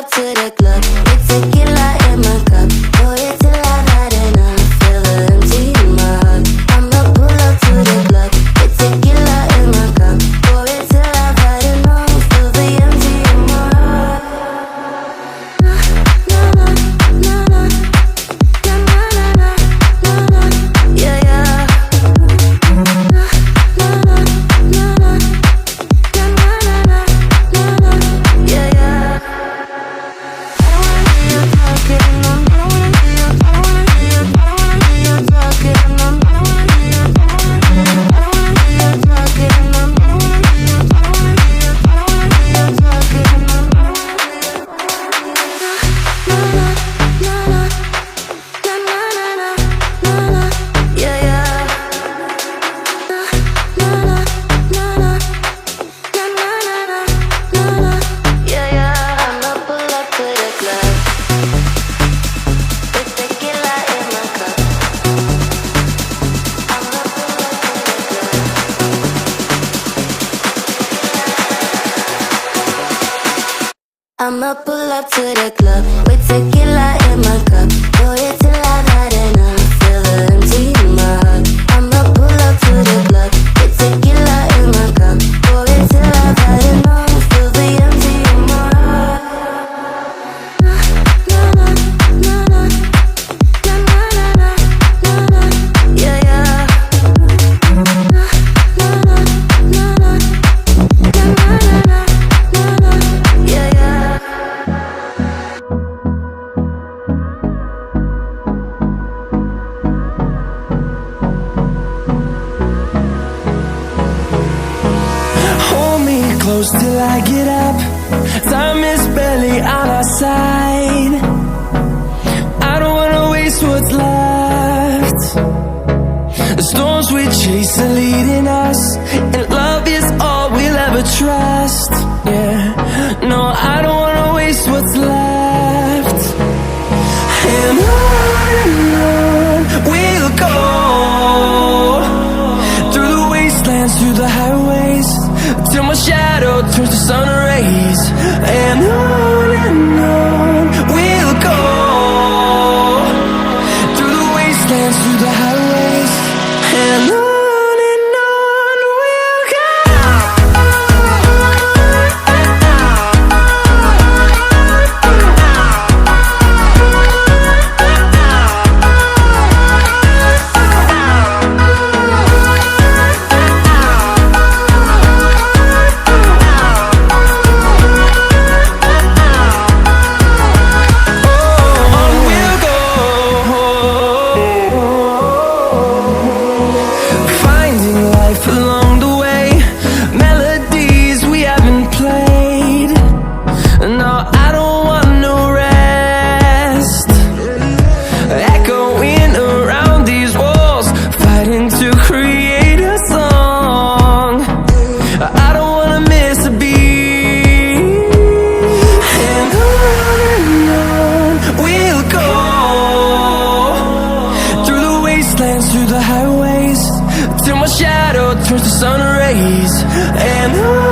up to the club with tequila in my cup. Pour it till I've had enough. Feel the empty in my heart. I'ma pull up to the club with tequila in my cup. Pour it till I've had enough. Feel the empty in my heart. Na na na na na na na na na na. Yeah yeah. Na na na na na na na na na na. Yeah yeah. I don't wanna hear you talking. I don't wanna hear you. I don't wanna hear you. I don't wanna hear you talking. I don't wanna hear you. I don't wanna hear you talking. I don't wanna hear you. I don't wanna hear you. I don't wanna hear you talking. Na na na na na na na. Yeah yeah. Na na na na na na. Yeah yeah. I'ma pull up to the club with tequila in my cup. I'ma pull up to the club. I'ma pull up to the club with tequila in my cup. Pour it till I've had enough. Feel the empty in my heart. I'ma pull up to the club with tequila in my cup. Pour it till I've had enough. Feel the empty in my heart. Na na na na na na na na na. Yeah yeah. Na na na na na na na. Yeah yeah. Hold me close till I get up. Time is barely on our side. I don't wanna waste what's left. The storms we chase are leading us, and love is all we'll ever trust. Yeah, no, I don't wanna waste what's left. And on we'll go, through the wastelands, through the highways, till my shadow turns to sun rays. And on we'll go, through the wastelands, through the highways, and on we'll go. On we'll go, finding life along the way, melodies we haven't played. No, I don't want no rest, echoing around these walls, fighting to create a song. I don't wanna miss a beat. And on we'll go, through the wastelands, through the highways, till my shadow turns to sun rays. And on